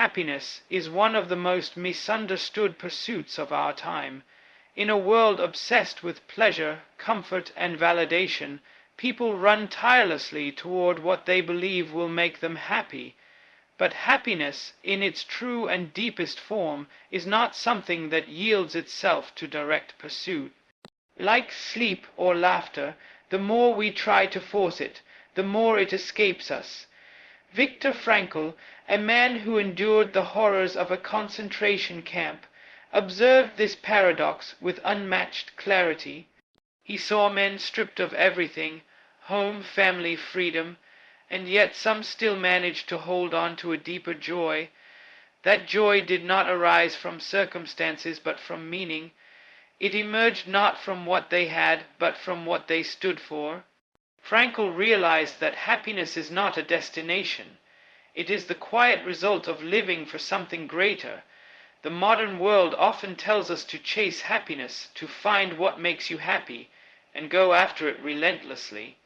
happiness is one of the most misunderstood pursuits of our time. In a world obsessed with pleasure, comfort, and validation, people run tirelessly toward what they believe will make them happy. But happiness, in its true and deepest form, is not something that yields itself to direct pursuit. Like sleep or laughter, the more we try to force it, the more it escapes us. Viktor Frankl, a man who endured the horrors of a concentration camp, observed this paradox with unmatched clarity. He saw men stripped of everything, home, family, freedom, and yet some still managed to hold on to a deeper joy. That joy did not arise from circumstances but from meaning. It emerged not from what they had but from what they stood for. Frankl realized that happiness is not a destination. It is the quiet result of living for something greater. The modern world often tells us to chase happiness, to find what makes you happy, and go after it relentlessly.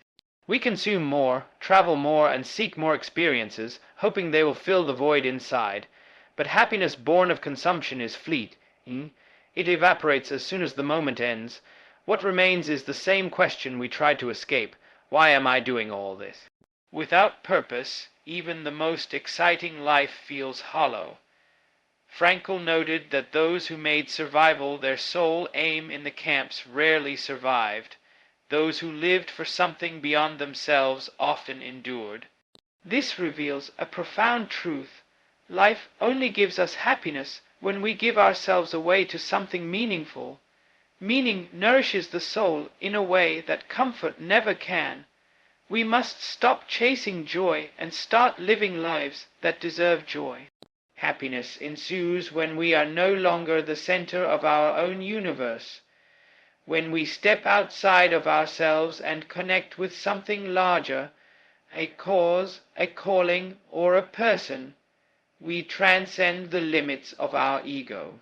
We consume more, travel more, and seek more experiences, hoping they will fill the void inside. But happiness born of consumption is fleeting. It evaporates as soon as the moment ends. What remains is the same question we tried to escape. Why am I doing all this? Without purpose, even the most exciting life feels hollow. Frankl noted that those who made survival their sole aim in the camps rarely survived. Those who lived for something beyond themselves often endured. This reveals a profound truth. Life only gives us happiness when we give ourselves away to something meaningful. Meaning nourishes the soul in a way that comfort never can. We must stop chasing joy and start living lives that deserve joy. Happiness ensues when we are no longer the center of our own universe. When we step outside of ourselves and connect with something larger, a cause, a calling, or a person, we transcend the limits of our ego.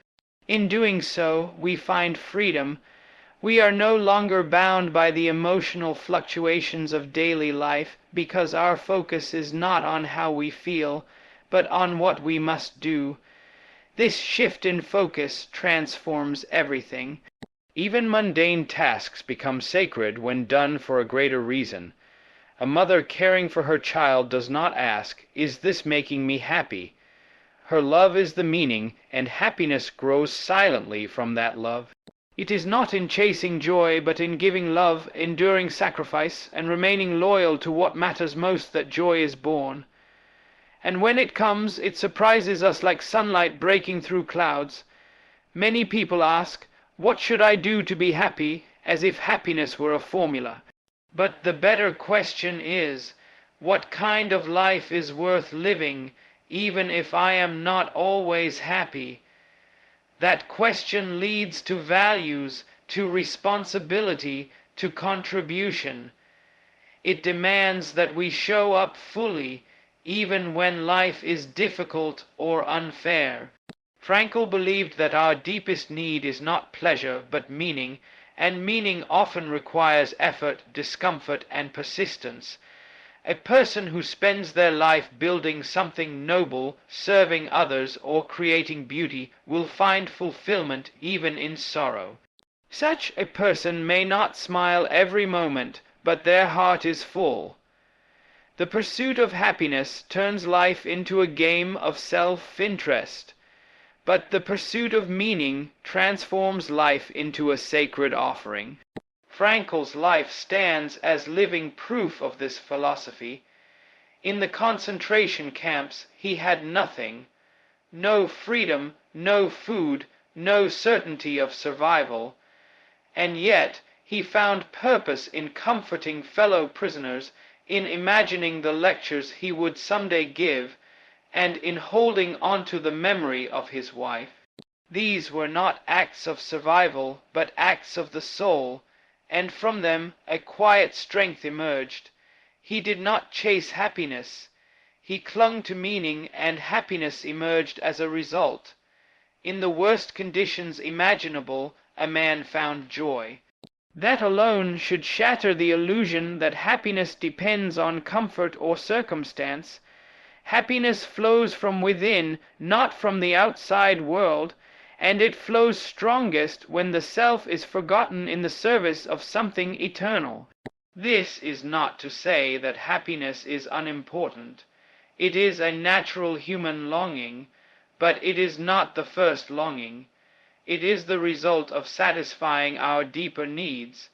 In doing so, we find freedom. We are no longer bound by the emotional fluctuations of daily life, because our focus is not on how we feel, but on what we must do. This shift in focus transforms everything. Even mundane tasks become sacred when done for a greater reason. A mother caring for her child does not ask, "Is this making me happy?" Her love is the meaning, and happiness grows silently from that love. It is not in chasing joy, but in giving love, enduring sacrifice, and remaining loyal to what matters most that joy is born. And when it comes, it surprises us like sunlight breaking through clouds. Many people ask, "What should I do to be happy?" as if happiness were a formula. But the better question is, what kind of life is worth living, even if I am not always happy? That question leads to values, to responsibility, to contribution. It demands that we show up fully, even when life is difficult or unfair. Frankl believed that our deepest need is not pleasure, but meaning, and meaning often requires effort, discomfort, and persistence. A person who spends their life building something noble, serving others, or creating beauty will find fulfillment even in sorrow. Such a person may not smile every moment, but their heart is full. The pursuit of happiness turns life into a game of self-interest, but the pursuit of meaning transforms life into a sacred offering. Frankl's life stands as living proof of this philosophy. In the concentration camps he had nothing. No freedom, no food, no certainty of survival. And yet he found purpose in comforting fellow prisoners, in imagining the lectures he would someday give, and in holding onto the memory of his wife. These were not acts of survival, but acts of the soul, and from them a quiet strength emerged. He did not chase happiness. He clung to meaning, and happiness emerged as a result. In the worst conditions imaginable, a man found joy. That alone should shatter the illusion that happiness depends on comfort or circumstance. Happiness flows from within, not from the outside world, and it flows strongest when the self is forgotten in the service of something eternal. This is not to say that happiness is unimportant. It is a natural human longing, but it is not the first longing. It is the result of satisfying our deeper needs.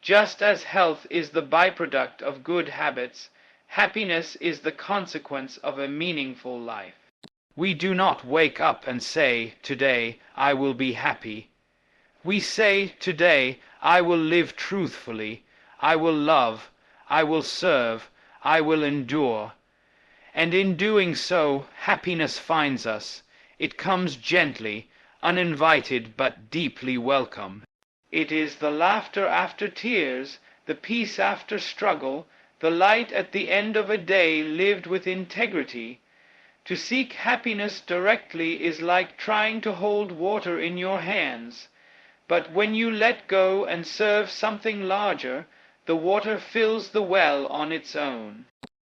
Just as health is the byproduct of good habits, happiness is the consequence of a meaningful life. We do not wake up and say, "Today I will be happy." We say, "Today I will live truthfully, I will love, I will serve, I will endure." And in doing so, happiness finds us. It comes gently, uninvited but deeply welcome. It is the laughter after tears, the peace after struggle, the light at the end of a day lived with integrity. To seek happiness directly is like trying to hold water in your hands. But when you let go and serve something larger, the water fills the well on its own.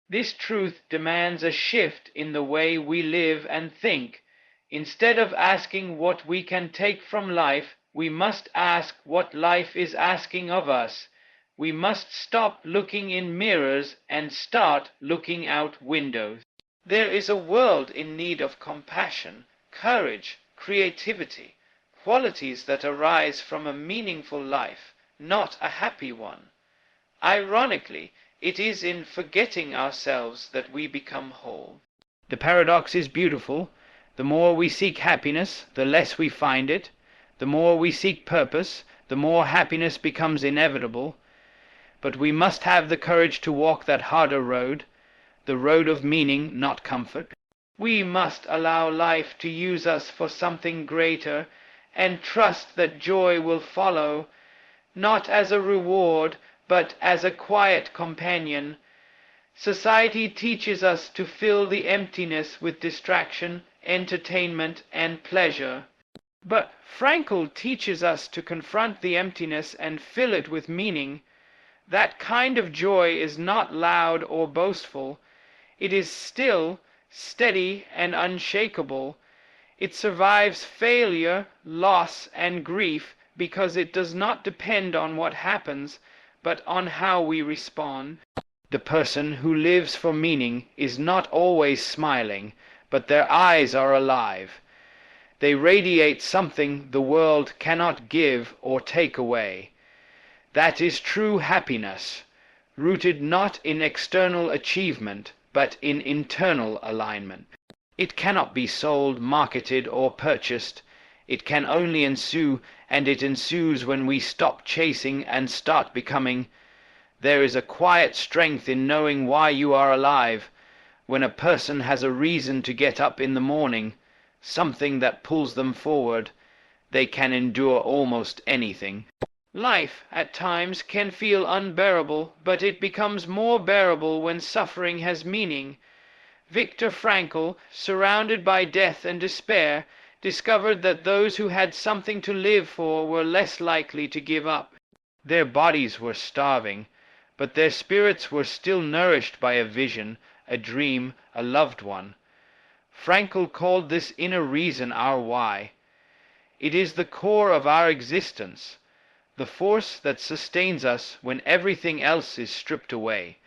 This truth demands a shift in the way we live and think. Instead of asking what we can take from life, we must ask what life is asking of us. We must stop looking in mirrors and start looking out windows. There is a world in need of compassion, courage, creativity, qualities that arise from a meaningful life, not a happy one. Ironically, it is in forgetting ourselves that we become whole. The paradox is beautiful. The more we seek happiness, the less we find it. The more we seek purpose, the more happiness becomes inevitable. But we must have the courage to walk that harder road, the road of meaning, not comfort. We must allow life to use us for something greater, and trust that joy will follow, not as a reward, but as a quiet companion. Society teaches us to fill the emptiness with distraction, entertainment, and pleasure. But Frankl teaches us to confront the emptiness and fill it with meaning. That kind of joy is not loud or boastful. It is still, steady, and unshakable. It survives failure, loss, and grief because it does not depend on what happens, but on how we respond. The person who lives for meaning is not always smiling, but their eyes are alive. They radiate something the world cannot give or take away. That is true happiness, rooted not in external achievement, but in internal alignment. It cannot be sold, marketed, or purchased. It can only ensue, and it ensues when we stop chasing and start becoming. There is a quiet strength in knowing why you are alive. When a person has a reason to get up in the morning, something that pulls them forward, they can endure almost anything. Life, at times, can feel unbearable, but it becomes more bearable when suffering has meaning. Viktor Frankl, surrounded by death and despair, discovered that those who had something to live for were less likely to give up. Their bodies were starving, but their spirits were still nourished by a vision, a dream, a loved one. Frankl called this inner reason our why. It is the core of our existence, the force that sustains us when everything else is stripped away.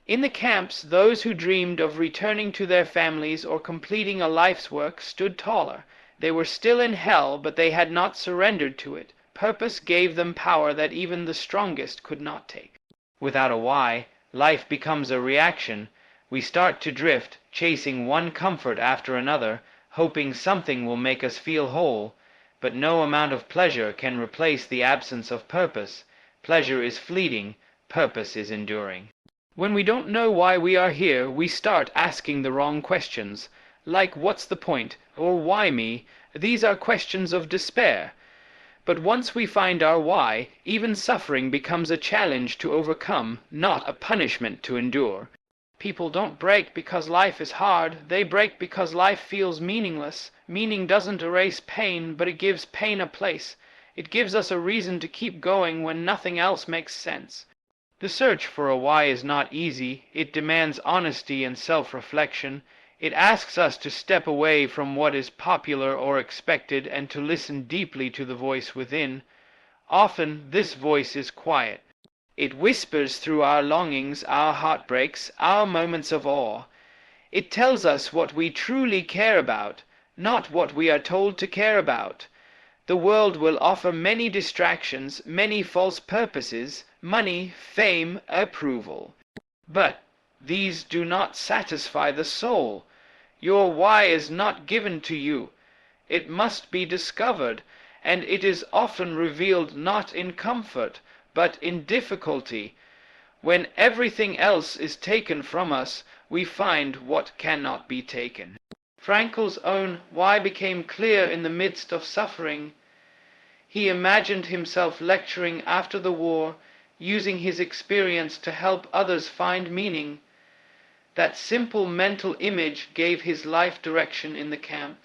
In the camps, those who dreamed of returning to their families or completing a life's work stood taller. They were still in hell, but they had not surrendered to it. Purpose gave them power that even the strongest could not take. Without a why, life becomes a reaction. We start to drift, chasing one comfort after another, hoping something will make us feel whole. But no amount of pleasure can replace the absence of purpose. Pleasure is fleeting, purpose is enduring. When we don't know why we are here, we start asking the wrong questions. Like, what's the point? Or why me? These are questions of despair. But once we find our why, even suffering becomes a challenge to overcome, not a punishment to endure. People don't break because life is hard. They break because life feels meaningless. Meaning doesn't erase pain, but it gives pain a place. It gives us a reason to keep going when nothing else makes sense. The search for a why is not easy. It demands honesty and self-reflection. It asks us to step away from what is popular or expected and to listen deeply to the voice within. Often this voice is quiet. It whispers through our longings, our heartbreaks, our moments of awe. It tells us what we truly care about, not what we are told to care about. The world will offer many distractions, many false purposes, money, fame, approval. But these do not satisfy the soul. Your why is not given to you. It must be discovered, and it is often revealed not in comfort, but in difficulty. When everything else is taken from us, we find what cannot be taken. Frankl's own why became clear in the midst of suffering. He imagined himself lecturing after the war, using his experience to help others find meaning. That simple mental image gave his life direction in the camp.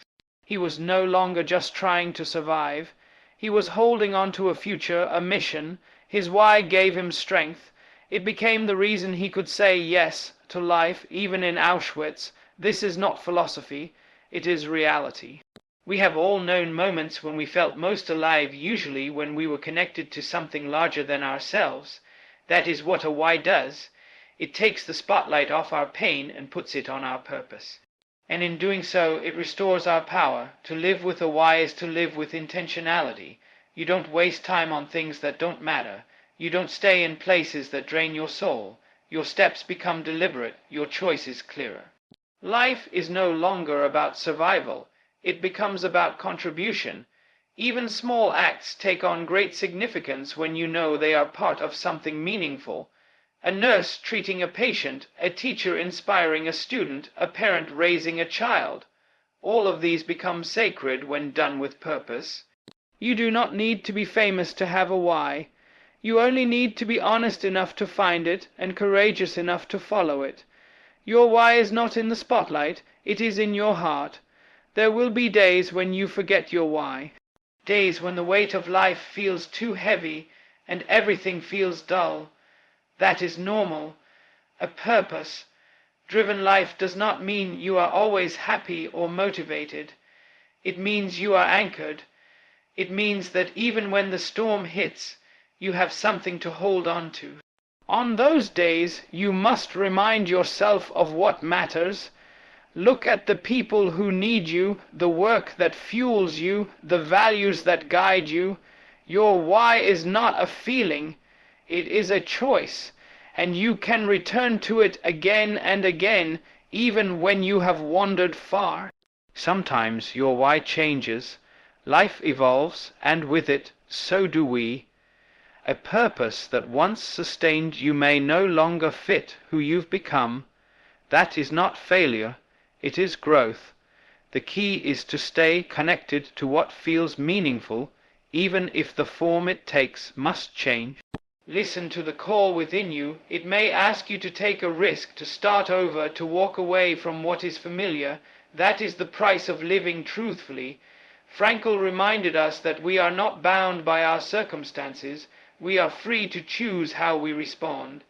He was no longer just trying to survive. He was holding on to a future, a mission. His why gave him strength. It became the reason he could say yes to life, even in Auschwitz. This is not philosophy, it is reality. We have all known moments when we felt most alive, usually when we were connected to something larger than ourselves. That is what a why does. It takes the spotlight off our pain and puts it on our purpose. And in doing so, it restores our power. To live with a why is to live with intentionality. You don't waste time on things that don't matter. You don't stay in places that drain your soul. Your steps become deliberate, your choice is clearer. Life is no longer about survival. It becomes about contribution. Even small acts take on great significance when you know they are part of something meaningful. A nurse treating a patient, a teacher inspiring a student, a parent raising a child. All of these become sacred when done with purpose. You do not need to be famous to have a why. You only need to be honest enough to find it and courageous enough to follow it. Your why is not in the spotlight, it is in your heart. There will be days when you forget your why. Days when the weight of life feels too heavy and everything feels dull. That is normal. A purpose-driven life does not mean you are always happy or motivated. It means you are anchored. It means that even when the storm hits, you have something to hold on to. On those days, you must remind yourself of what matters. Look at the people who need you, the work that fuels you, the values that guide you. Your why is not a feeling. It is a choice, and you can return to it again and again, even when you have wandered far. Sometimes your why changes. Life evolves, and with it, so do we. A purpose that once sustained you may no longer fit who you've become. That is not failure, it is growth. The key is to stay connected to what feels meaningful, even if the form it takes must change. Listen to the call within you. It may ask you to take a risk, to start over, to walk away from what is familiar. That is the price of living truthfully. Frankl reminded us that we are not bound by our circumstances. We are free to choose how we respond.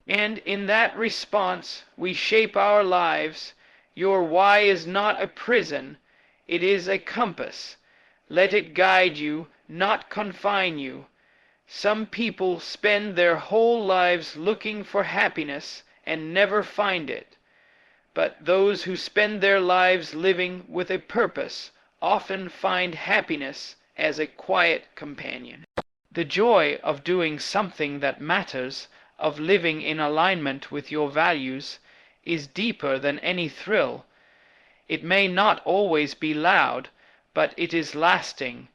And in that response, we shape our lives. Your why is not a prison. It is a compass. Let it guide you, not confine you. Some people spend their whole lives looking for happiness and never find it. But those who spend their lives living with a purpose often find happiness as a quiet companion. The joy of doing something that matters, of living in alignment with your values, is deeper than any thrill. It may not always be loud, but it is lasting.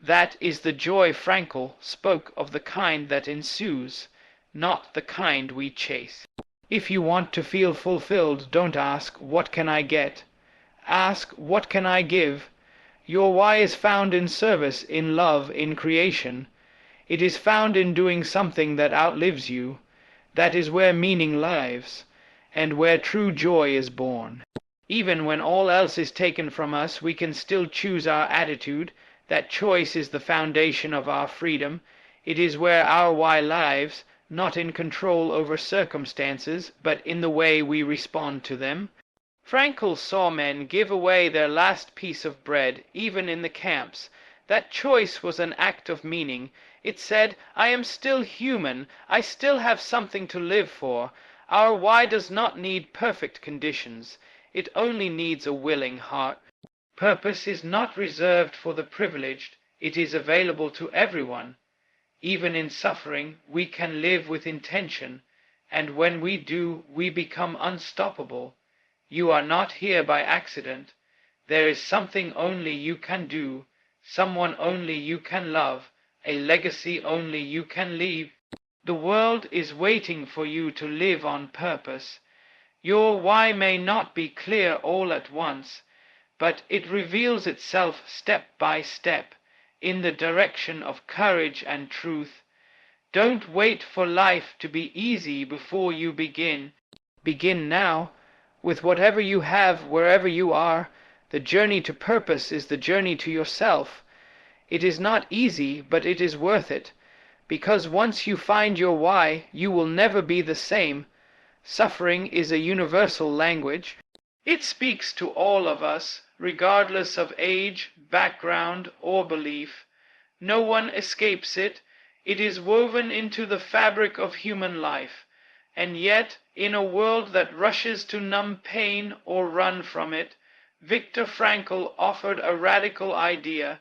That is the joy Frankl spoke of, the kind that ensues, not the kind we chase. If you want to feel fulfilled, don't ask, "What can I get?" Ask, "What can I give?" Your why is found in service, in love, in creation. It is found in doing something that outlives you. That is where meaning lives, and where true joy is born. Even when all else is taken from us, we can still choose our attitude. That choice is the foundation of our freedom. It is where our why lives, not in control over circumstances, but in the way we respond to them. Frankl saw men give away their last piece of bread, even in the camps. That choice was an act of meaning. It said, I am still human, I still have something to live for. Our why does not need perfect conditions. It only needs a willing heart. Purpose is not reserved for the privileged. It is available to everyone. Even in suffering, we can live with intention, and when we do, we become unstoppable. You are not here by accident. There is something only you can do, someone only you can love, a legacy only you can leave. The world is waiting for you to live on purpose. Your why may not be clear all at once, but it reveals itself step by step in the direction of courage and truth. Don't wait for life to be easy before you begin. Begin now. With whatever you have, wherever you are, the journey to purpose is the journey to yourself. It is not easy, but it is worth it, because once you find your why, you will never be the same. Suffering is a universal language. It speaks to all of us, regardless of age, background, or belief. No one escapes it. It is woven into the fabric of human life. And yet, in a world that rushes to numb pain or run from it, Viktor Frankl offered a radical idea.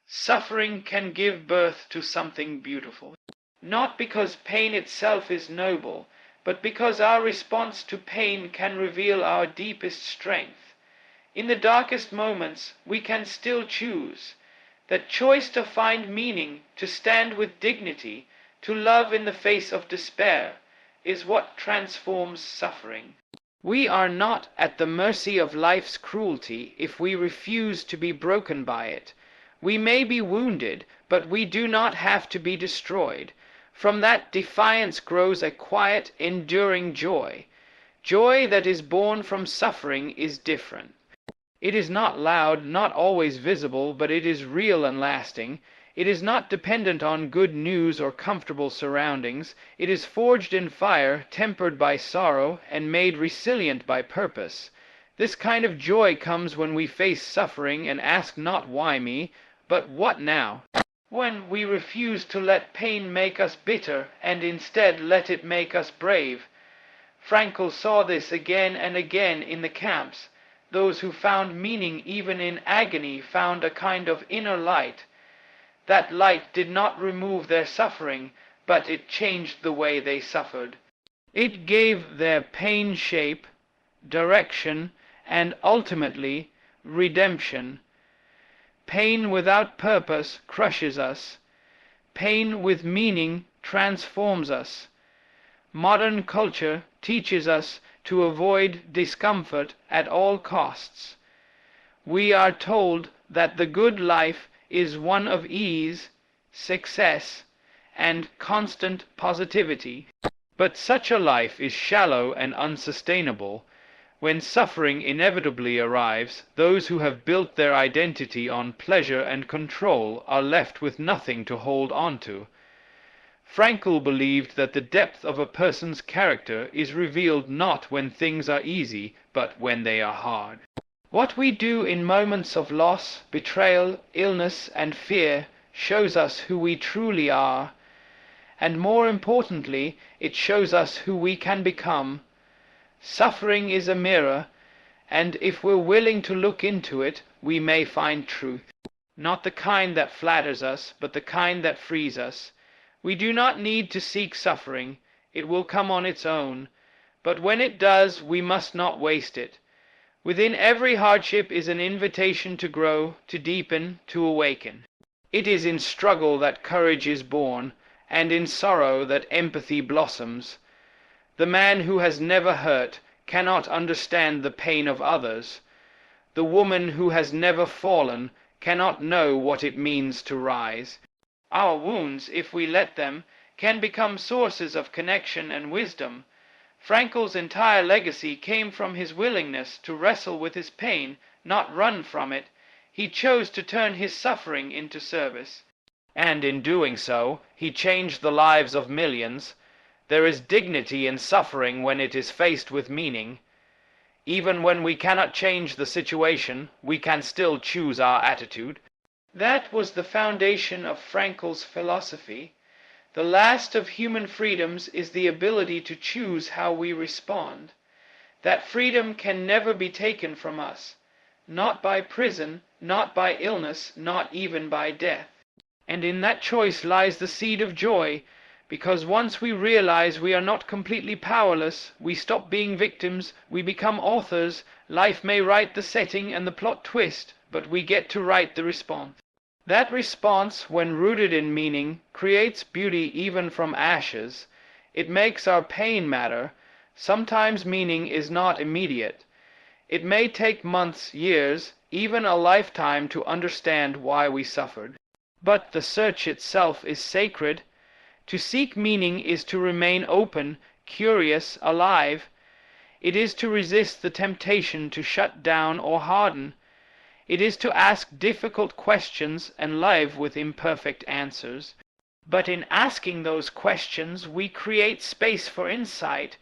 Suffering can give birth to something beautiful. Not because pain itself is noble, but because our response to pain can reveal our deepest strength. In the darkest moments, we can still choose. That choice to find meaning, to stand with dignity, to love in the face of despair, is what transforms suffering. We are not at the mercy of life's cruelty if we refuse to be broken by it. We may be wounded, but we do not have to be destroyed. From that defiance grows a quiet, enduring joy. Joy that is born from suffering is different. It is not loud, not always visible, but it is real and lasting. It is not dependent on good news or comfortable surroundings. It is forged in fire, tempered by sorrow, and made resilient by purpose. This kind of joy comes when we face suffering and ask not why me, but what now? When we refuse to let pain make us bitter and instead let it make us brave. Frankl saw this again and again in the camps. Those who found meaning even in agony found a kind of inner light. That light did not remove their suffering, but it changed the way they suffered. It gave their pain shape, direction, and ultimately redemption. Pain without purpose crushes us. Pain with meaning transforms us. Modern culture teaches us to avoid discomfort at all costs. We are told that the good life is one of ease, success, and constant positivity. But such a life is shallow and unsustainable. When suffering inevitably arrives, those who have built their identity on pleasure and control are left with nothing to hold on to. Frankl believed that the depth of a person's character is revealed not when things are easy, but when they are hard. What we do in moments of loss, betrayal, illness, and fear shows us who we truly are, and more importantly, it shows us who we can become. Suffering is a mirror, and if we're willing to look into it, we may find truth. Not the kind that flatters us, but the kind that frees us. We do not need to seek suffering. It will come on its own. But when it does, we must not waste it. Within every hardship is an invitation to grow, to deepen, to awaken. It is in struggle that courage is born, and in sorrow that empathy blossoms. The man who has never hurt cannot understand the pain of others. The woman who has never fallen cannot know what it means to rise. Our wounds, if we let them, can become sources of connection and wisdom. Frankl's entire legacy came from his willingness to wrestle with his pain, not run from it. He chose to turn his suffering into service. And in doing so, he changed the lives of millions. There is dignity in suffering when it is faced with meaning. Even when we cannot change the situation, we can still choose our attitude. That was the foundation of Frankl's philosophy. The last of human freedoms is the ability to choose how we respond. That freedom can never be taken from us, not by prison, not by illness, not even by death. And in that choice lies the seed of joy, because once we realize we are not completely powerless, we stop being victims, we become authors. Life may write the setting and the plot twist, but we get to write the response. That response, when rooted in meaning, creates beauty even from ashes. It makes our pain matter. Sometimes meaning is not immediate. It may take months, years, even a lifetime to understand why we suffered. But the search itself is sacred. To seek meaning is to remain open, curious, alive. It is to resist the temptation to shut down or harden. It is to ask difficult questions and live with imperfect answers. But in asking those questions, we create space for insight.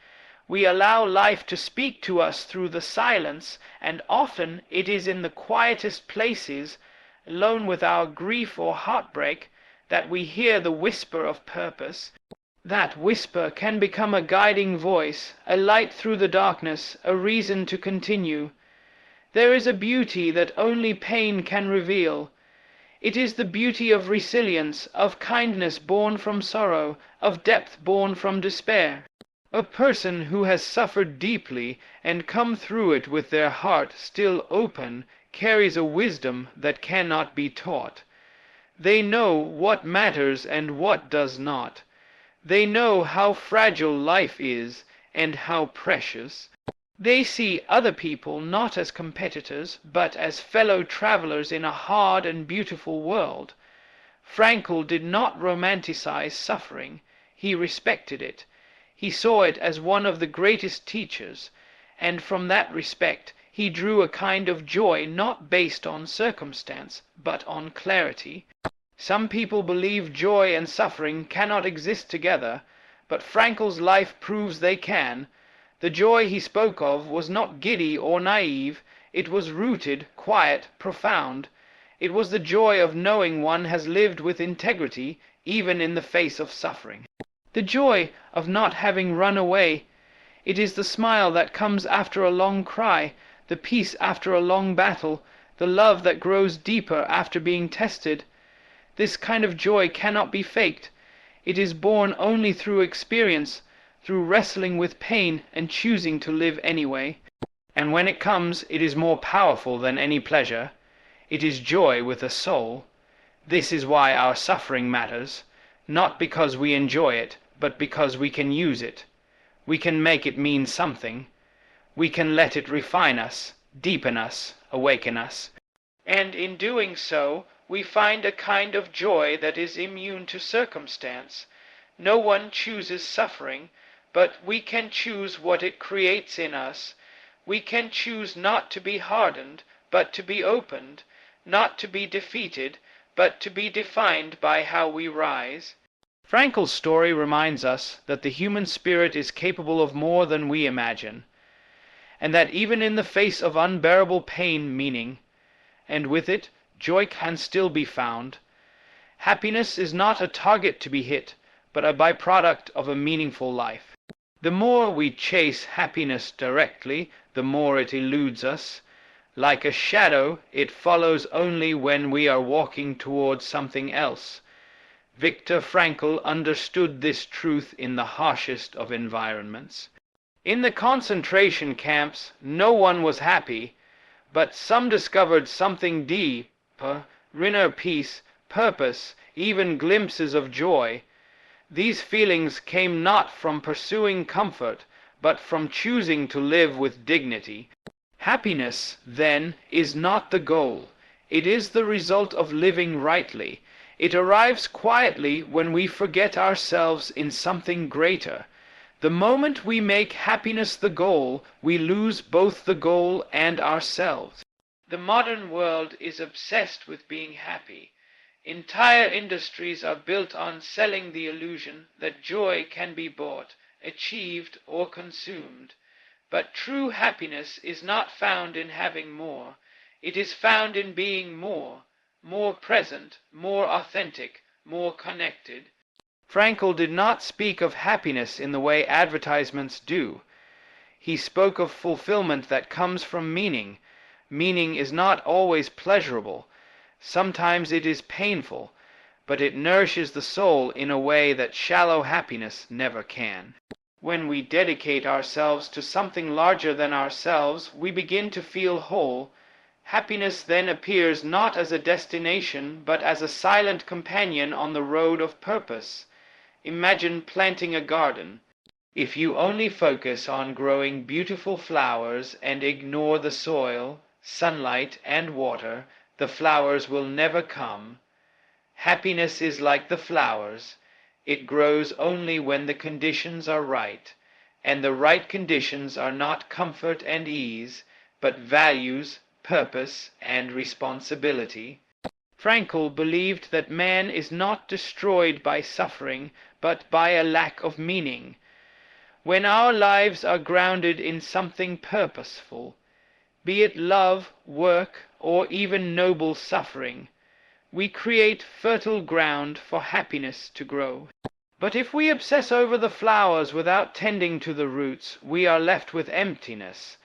We allow life to speak to us through the silence, and often it is in the quietest places, alone with our grief or heartbreak, that we hear the whisper of purpose. That whisper can become a guiding voice, a light through the darkness, a reason to continue. There is a beauty that only pain can reveal. It is the beauty of resilience, of kindness born from sorrow, of depth born from despair. A person who has suffered deeply and come through it with their heart still open carries a wisdom that cannot be taught. They know what matters and what does not. They know how fragile life is and how precious. They see other people not as competitors, but as fellow travelers in a hard and beautiful world. Frankl did not romanticize suffering. He respected it. He saw it as one of the greatest teachers, and from that respect he drew a kind of joy not based on circumstance, but on clarity. Some people believe joy and suffering cannot exist together, but Frankl's life proves they can. The joy he spoke of was not giddy or naive. It was rooted, quiet, profound. It was the joy of knowing one has lived with integrity, even in the face of suffering. The joy of not having run away. It is the smile that comes after a long cry, the peace after a long battle, the love that grows deeper after being tested. This kind of joy cannot be faked. It is born only through experience, through wrestling with pain and choosing to live anyway. And when it comes, it is more powerful than any pleasure. It is joy with a soul. This is why our suffering matters, not because we enjoy it, but because we can use it. We can make it mean something. We can let it refine us, deepen us, awaken us. And in doing so, we find a kind of joy that is immune to circumstance. No one chooses suffering, but we can choose what it creates in us. We can choose not to be hardened, but to be opened, not to be defeated, but to be defined by how we rise. Frankl's story reminds us that the human spirit is capable of more than we imagine, and that even in the face of unbearable pain, meaning, and with it, joy can still be found. Happiness is not a target to be hit, but a byproduct of a meaningful life. The more we chase happiness directly, the more it eludes us. Like a shadow, it follows only when we are walking towards something else. Viktor Frankl understood this truth in the harshest of environments. In the concentration camps, no one was happy, but some discovered something deeper, inner peace, purpose, even glimpses of joy. These feelings came not from pursuing comfort, but from choosing to live with dignity. Happiness, then, is not the goal. It is the result of living rightly. It arrives quietly when we forget ourselves in something greater. The moment we make happiness the goal, we lose both the goal and ourselves. The modern world is obsessed with being happy. Entire industries are built on selling the illusion that joy can be bought, achieved, or consumed. But true happiness is not found in having more. It is found in being more present, more authentic, more connected. Frankl did not speak of happiness in the way advertisements do. He spoke of fulfillment that comes from meaning. Meaning is not always pleasurable. Sometimes it is painful, but it nourishes the soul in a way that shallow happiness never can. When we dedicate ourselves to something larger than ourselves, we begin to feel whole. Happiness then appears not as a destination, but as a silent companion on the road of purpose. Imagine planting a garden. If you only focus on growing beautiful flowers and ignore the soil, sunlight, and water, the flowers will never come. Happiness is like the flowers. It grows only when the conditions are right, and the right conditions are not comfort and ease, but values, purpose, and responsibility. Frankl believed that man is not destroyed by suffering, but by a lack of meaning. When our lives are grounded in something purposeful, be it love, work, or even noble suffering, we create fertile ground for happiness to grow. But if we obsess over the flowers without tending to the roots, we are left with emptiness.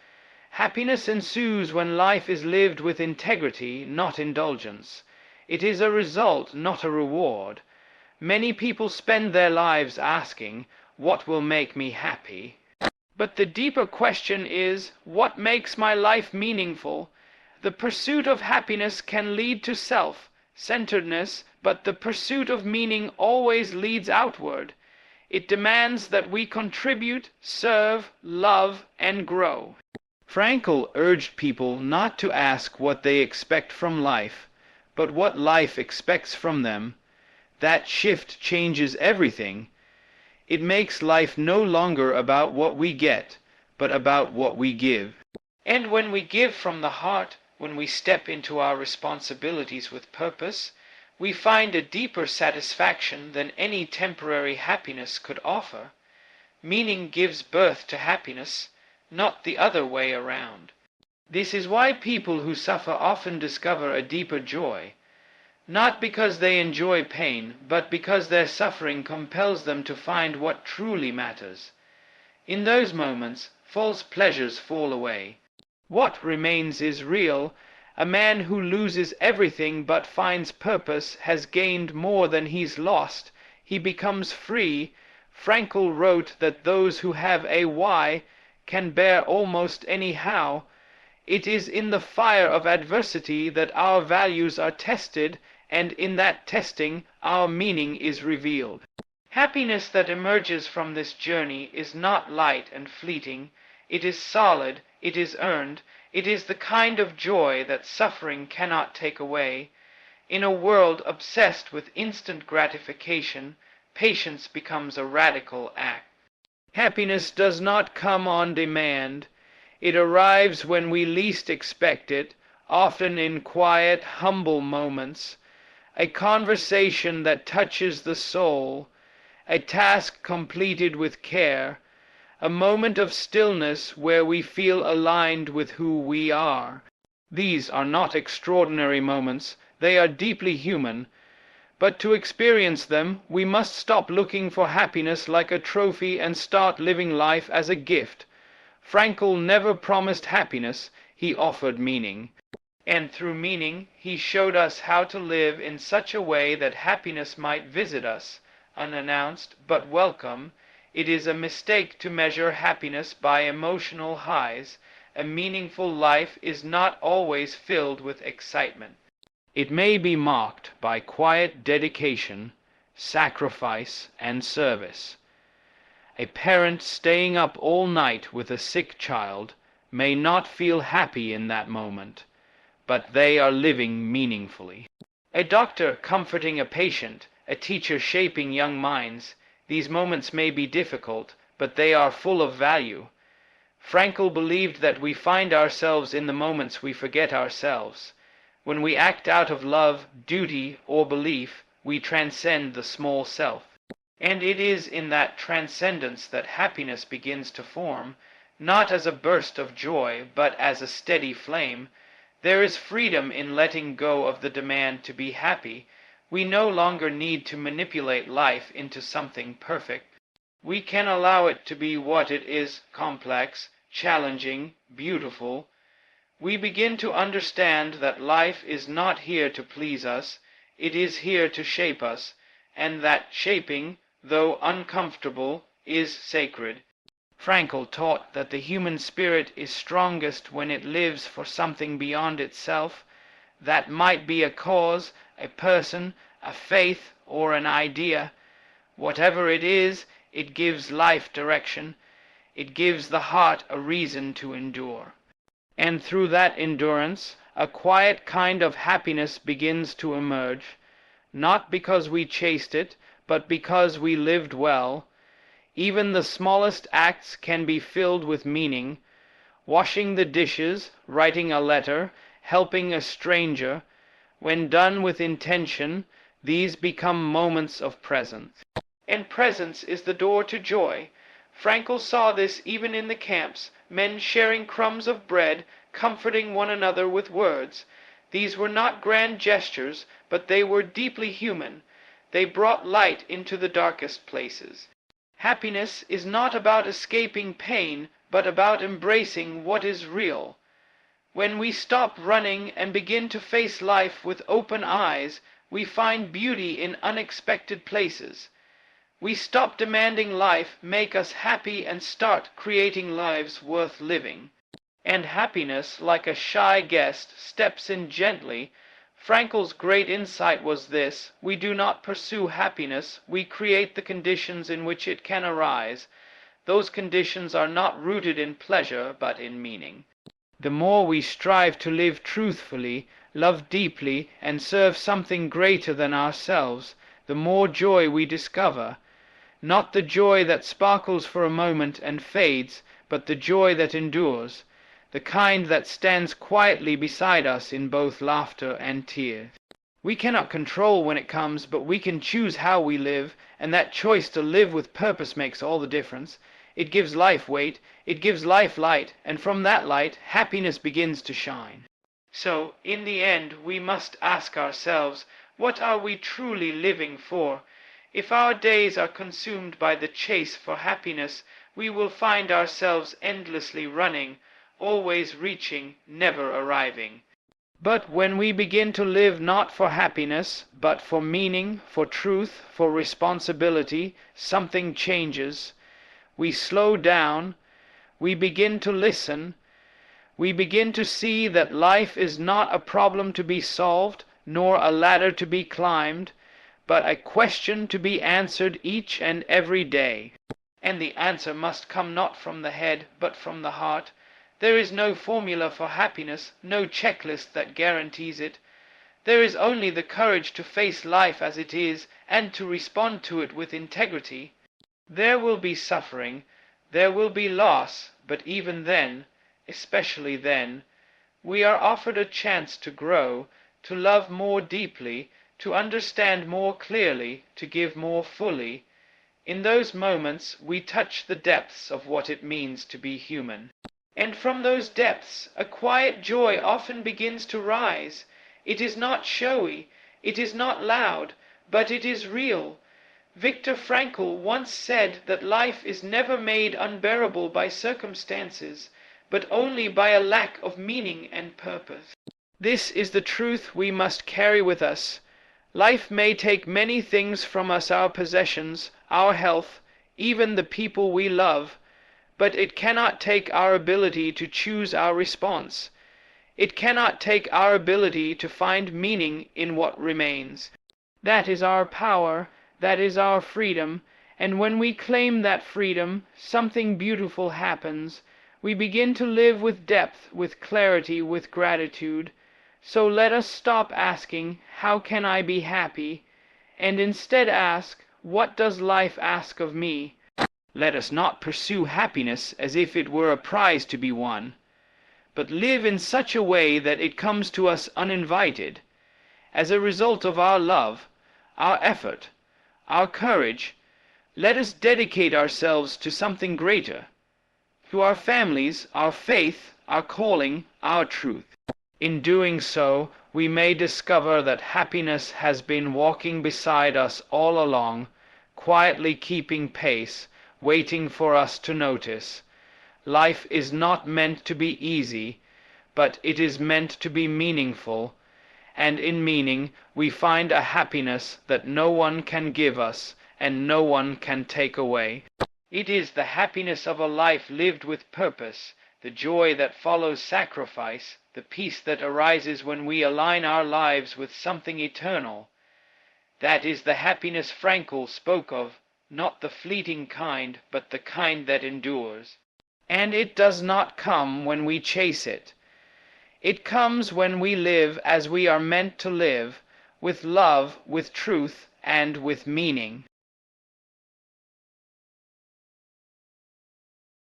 Happiness ensues when life is lived with integrity, not indulgence. It is a result, not a reward. Many people spend their lives asking, "What will make me happy?" But the deeper question is, what makes my life meaningful? The pursuit of happiness can lead to self-centeredness, but the pursuit of meaning always leads outward. It demands that we contribute, serve, love, and grow. Frankl urged people not to ask what they expect from life, but what life expects from them. That shift changes everything. It makes life no longer about what we get, but about what we give. And when we give from the heart, when we step into our responsibilities with purpose, we find a deeper satisfaction than any temporary happiness could offer. Meaning gives birth to happiness, not the other way around. This is why people who suffer often discover a deeper joy. Not because they enjoy pain, but because their suffering compels them to find what truly matters. In those moments, false pleasures fall away. What remains is real. A man who loses everything but finds purpose has gained more than he's lost. He becomes free. Frankl wrote that those who have a why can bear almost any how. It is in the fire of adversity that our values are tested, and in that testing our meaning is revealed. Happiness that emerges from this journey is not light and fleeting. It is solid, it is earned, it is the kind of joy that suffering cannot take away. In a world obsessed with instant gratification, patience becomes a radical act. Happiness does not come on demand. It arrives when we least expect it, often in quiet, humble moments. A conversation that touches the soul, a task completed with care, a moment of stillness where we feel aligned with who we are. These are not extraordinary moments, they are deeply human, but to experience them we must stop looking for happiness like a trophy and start living life as a gift. Frankl never promised happiness, he offered meaning. And through meaning, he showed us how to live in such a way that happiness might visit us, unannounced but welcome. It is a mistake to measure happiness by emotional highs. A meaningful life is not always filled with excitement. It may be marked by quiet dedication, sacrifice, and service. A parent staying up all night with a sick child may not feel happy in that moment, but they are living meaningfully. A doctor comforting a patient, a teacher shaping young minds, these moments may be difficult, but they are full of value. Frankl believed that we find ourselves in the moments we forget ourselves. When we act out of love, duty, or belief, we transcend the small self. And it is in that transcendence that happiness begins to form. not as a burst of joy, but as a steady flame. There is freedom in letting go of the demand to be happy. We no longer need to manipulate life into something perfect. We can allow it to be what it is: complex, challenging, beautiful. We begin to understand that life is not here to please us, it is here to shape us, and that shaping, though uncomfortable, is sacred. Frankl taught that the human spirit is strongest when it lives for something beyond itself. That might be a cause, a person, a faith, or an idea. Whatever it is, it gives life direction. It gives the heart a reason to endure. And through that endurance, a quiet kind of happiness begins to emerge, not because we chased it, but because we lived well. Even the smallest acts can be filled with meaning. Washing the dishes, writing a letter, helping a stranger. When done with intention, these become moments of presence. And presence is the door to joy. Frankl saw this even in the camps, men sharing crumbs of bread, comforting one another with words. These were not grand gestures, but they were deeply human. They brought light into the darkest places. Happiness is not about escaping pain, but about embracing what is real. When we stop running and begin to face life with open eyes, we find beauty in unexpected places. We stop demanding life make us happy and start creating lives worth living. And happiness, like a shy guest, steps in gently. Frankl's great insight was this: we do not pursue happiness, we create the conditions in which it can arise. Those conditions are not rooted in pleasure, but in meaning. The more we strive to live truthfully, love deeply, and serve something greater than ourselves, the more joy we discover. Not the joy that sparkles for a moment and fades, but the joy that endures, the kind that stands quietly beside us in both laughter and tears. We cannot control when it comes, but we can choose how we live, and that choice to live with purpose makes all the difference. It gives life weight, it gives life light, and from that light, happiness begins to shine. So, in the end, we must ask ourselves, what are we truly living for? If our days are consumed by the chase for happiness, we will find ourselves endlessly running, always reaching, never arriving. But when we begin to live not for happiness, but for meaning, for truth, for responsibility, something changes. We slow down, we begin to listen, we begin to see that life is not a problem to be solved, nor a ladder to be climbed, but a question to be answered each and every day. And the answer must come not from the head, but from the heart. There is no formula for happiness, no checklist that guarantees it. There is only the courage to face life as it is, and to respond to it with integrity. There will be suffering, there will be loss, but even then, especially then, we are offered a chance to grow, to love more deeply, to understand more clearly, to give more fully. In those moments we touch the depths of what it means to be human. And from those depths a quiet joy often begins to rise. It is not showy, it is not loud, but it is real. Viktor Frankl once said that life is never made unbearable by circumstances, but only by a lack of meaning and purpose. This is the truth we must carry with us. Life may take many things from us, our possessions, our health, even the people we love, but it cannot take our ability to choose our response. It cannot take our ability to find meaning in what remains. That is our power, that is our freedom, and when we claim that freedom, something beautiful happens. We begin to live with depth, with clarity, with gratitude. So let us stop asking, how can I be happy? And instead ask, what does life ask of me? Let us not pursue happiness as if it were a prize to be won, but live in such a way that it comes to us uninvited, as a result of our love, our effort, our courage. Let us dedicate ourselves to something greater, to our families, our faith, our calling, our truth. In doing so, we may discover that happiness has been walking beside us all along, quietly keeping pace, waiting for us to notice. Life is not meant to be easy, but it is meant to be meaningful, and in meaning we find a happiness that no one can give us and no one can take away. It is the happiness of a life lived with purpose, the joy that follows sacrifice, the peace that arises when we align our lives with something eternal. That is the happiness Frankl spoke of, not the fleeting kind, but the kind that endures. And it does not come when we chase it. It comes when we live as we are meant to live, with love, with truth, and with meaning.